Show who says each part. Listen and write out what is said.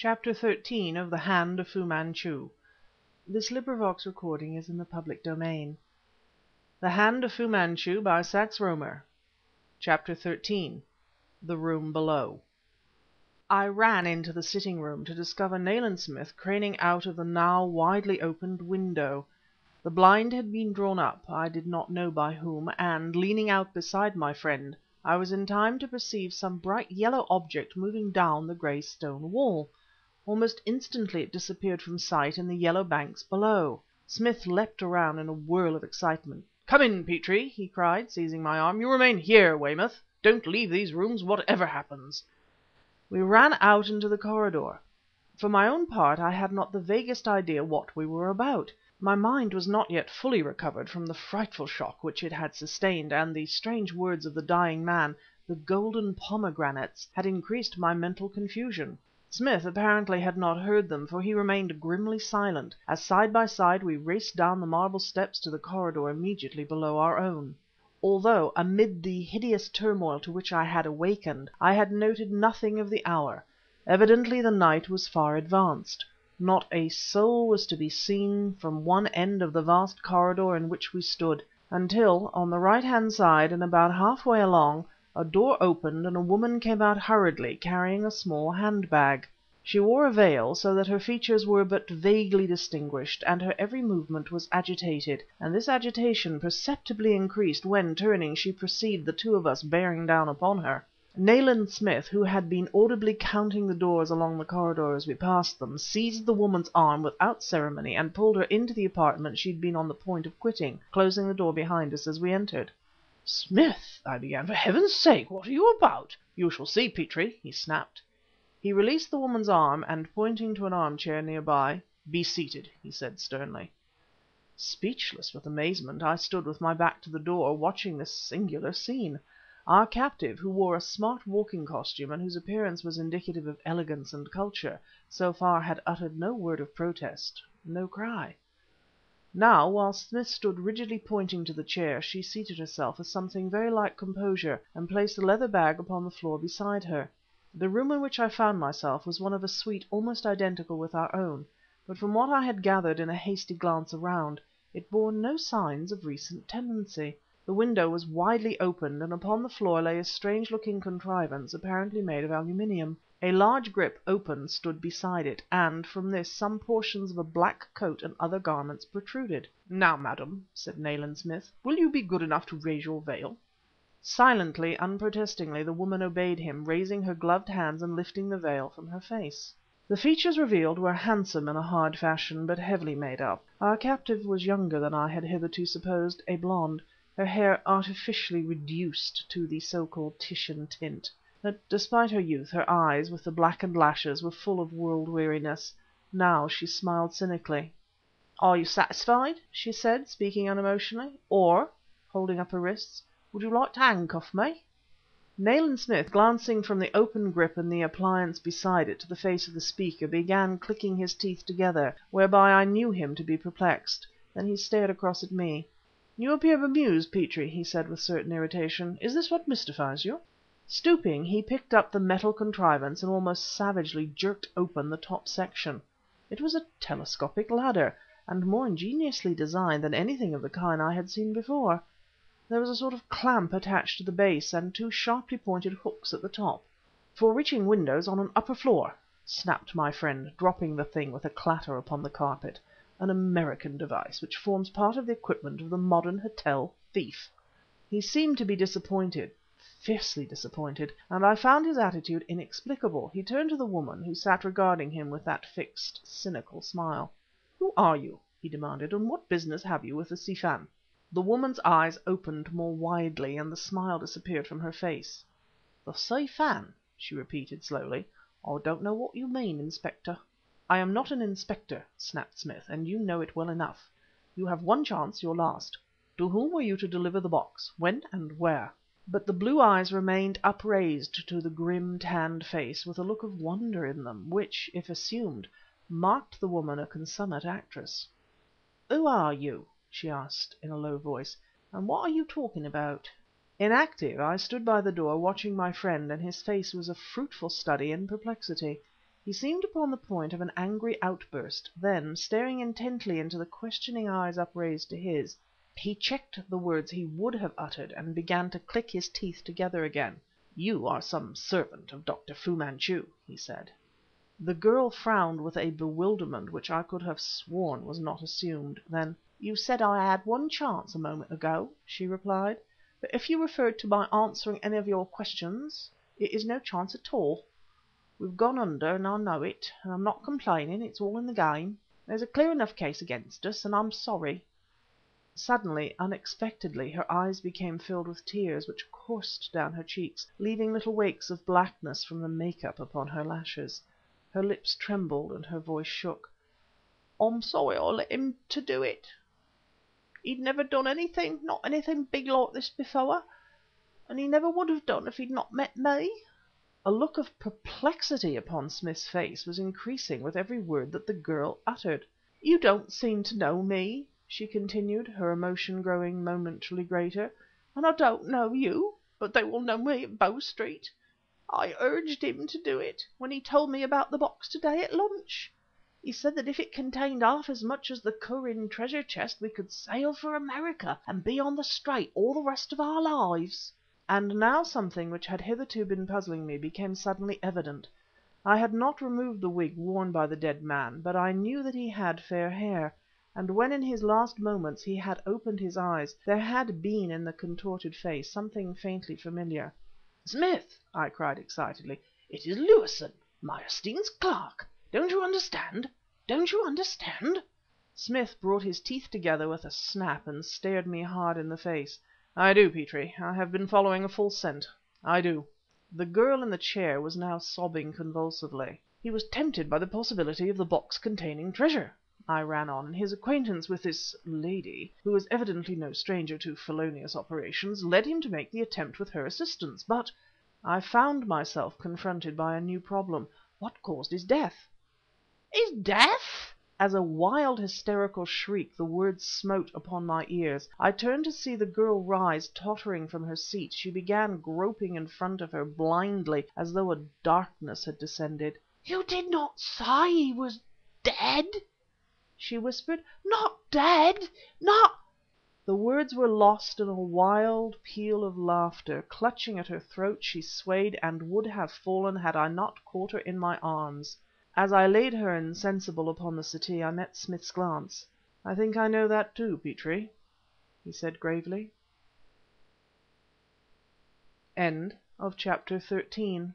Speaker 1: Chapter 13 of The Hand of Fu-Manchu. Recording is in the public domain. The Hand of Fu-Manchu by Sax Rohmer. Chapter 13 The Room Below. I ran into the sitting room to discover Nayland Smith craning out of the now widely opened window. The blind had been drawn up, I did not know by whom, and, leaning out beside my friend, I was in time to perceive some bright yellow object moving down the grey stone wall. Almost instantly it disappeared from sight in the yellow banks below. Smith leapt around in a whirl of excitement. "Come in, Petrie!" he cried, seizing my arm. "You remain here, Weymouth. Don't leave these rooms, whatever happens." We ran out into the corridor. For my own part, I had not the vaguest idea what we were about. My mind was not yet fully recovered from the frightful shock which it had sustained, and the strange words of the dying man, the golden pomegranates, had increased my mental confusion. Smith apparently had not heard them, for he remained grimly silent, as side by side we raced down the marble steps to the corridor immediately below our own. Although, amid the hideous turmoil to which I had awakened, I had noted nothing of the hour, evidently the night was far advanced. Not a soul was to be seen from one end of the vast corridor in which we stood, until, on the right-hand side and about halfway along, a door opened and a woman came out hurriedly, carrying a small handbag. She wore a veil, so that her features were but vaguely distinguished, and her every movement was agitated, and this agitation perceptibly increased when, turning, she perceived the two of us bearing down upon her. Nayland Smith, who had been audibly counting the doors along the corridor as we passed them, seized the woman's arm without ceremony and pulled her into the apartment she had been on the point of quitting, closing the door behind us as we entered. "Smith," I began, "for Heaven's sake, what are you about?" "You shall see, Petrie," he snapped. He released the woman's arm, and pointing to an armchair near by, "Be seated," he said sternly. Speechless with amazement, I stood with my back to the door, watching this singular scene. Our captive, who wore a smart walking costume and whose appearance was indicative of elegance and culture, so far had uttered no word of protest, no cry. Now, while Smith stood rigidly pointing to the chair, she seated herself with something very like composure, and placed the leather bag upon the floor beside her. The room in which I found myself was one of a suite almost identical with our own, but from what I had gathered in a hasty glance around, it bore no signs of recent tenancy. The window was widely opened, and upon the floor lay a strange-looking contrivance, apparently made of aluminium. A large grip, open, stood beside it, and from this some portions of a black coat and other garments protruded. "Now, madam," said Nayland Smith, "will you be good enough to raise your veil?" Silently, unprotestingly, the woman obeyed him, raising her gloved hands and lifting the veil from her face. The features revealed were handsome in a hard fashion, but heavily made up. Our captive was younger than I had hitherto supposed, a blonde, her hair artificially reduced to the so-called Titian tint. But despite her youth, her eyes, with the blackened lashes, were full of world-weariness. Now she smiled cynically. "Are you satisfied?" she said, speaking unemotionally. "Or," holding up her wrists, "would you like to handcuff me?" Nayland Smith, glancing from the open grip and the appliance beside it to the face of the speaker, began clicking his teeth together, whereby I knew him to be perplexed. Then he stared across at me. "You appear bemused, Petrie," he said with certain irritation. "Is this what mystifies you?" Stooping, he picked up the metal contrivance and almost savagely jerked open the top section. It was a telescopic ladder, and more ingeniously designed than anything of the kind I had seen before. There was a sort of clamp attached to the base, and two sharply pointed hooks at the top. "For reaching windows on an upper floor," snapped my friend, dropping the thing with a clatter upon the carpet. "An American device which forms part of the equipment of the modern hotel thief." He seemed to be disappointed, fiercely disappointed, and I found his attitude inexplicable. He turned to the woman, who sat regarding him with that fixed, cynical smile. "Who are you?" he demanded, "and what business have you with the Si Fan?" The woman's eyes opened more widely, and the smile disappeared from her face. "The Si Fan?" she repeated slowly. "I don't know what you mean, Inspector." "I am not an inspector," snapped Smith, "and you know it well enough. You have one chance, your last. To whom were you to deliver the box? When and where?" But the blue eyes remained upraised to the grim, tanned face, with a look of wonder in them, which, if assumed, marked the woman a consummate actress. "Who are you?" she asked in a low voice, "and what are you talking about?" Inactive, I stood by the door watching my friend, and his face was a fruitful study in perplexity. He seemed upon the point of an angry outburst, then, staring intently into the questioning eyes upraised to his, he checked the words he would have uttered and began to click his teeth together again. "You are some servant of Dr. Fu-Manchu," he said. The girl frowned with a bewilderment which I could have sworn was not assumed. Then, "You said I had one chance a moment ago," she replied, "but if you referred to my answering any of your questions, it is no chance at all. We've gone under, and I know it, and I'm not complaining, it's all in the game. There's a clear enough case against us, and I'm sorry." Suddenly, unexpectedly, her eyes became filled with tears, which coursed down her cheeks, leaving little wakes of blackness from the make-up upon her lashes. Her lips trembled and her voice shook. "I'm sorry I let him to do it. He'd never done anything, not anything big like this before, and he never would have done if he'd not met me." A look of perplexity upon Smith's face was increasing with every word that the girl uttered. "You don't seem to know me," she continued, her emotion growing momentarily greater, "and I don't know you, but they will know me at Bow Street. I urged him to do it, when he told me about the box today at lunch. He said that if it contained half as much as the Kurin treasure chest we could sail for America and be on the straight all the rest of our lives." And now something which had hitherto been puzzling me became suddenly evident. I had not removed the wig worn by the dead man, but I knew that he had fair hair, and when in his last moments he had opened his eyes, there had been in the contorted face something faintly familiar. "Smith!" I cried excitedly, "it is Lewison, Meyerstein's clerk. Don't you understand? Don't you understand?" Smith brought his teeth together with a snap and stared me hard in the face. "I do, Petrie. I have been following a false scent. I do." The girl in the chair was now sobbing convulsively. "He was tempted by the possibility of the box containing treasure," I ran on, "and his acquaintance with this lady, who is evidently no stranger to felonious operations, led him to make the attempt with her assistance. But—" I found myself confronted by a new problem. What caused his death? "His death!" As a wild hysterical shriek the words smote upon my ears. I turned to see the girl rise tottering from her seat. She began groping in front of her blindly, as though a darkness had descended. "You did not say he was dead?" she whispered. "Not dead? Not—" The words were lost in a wild peal of laughter. Clutching at her throat, she swayed and would have fallen had I not caught her in my arms. As I laid her insensible upon the settee, I met Smith's glance. "I think I know that too, Petrie," he said gravely. CHAPTER 14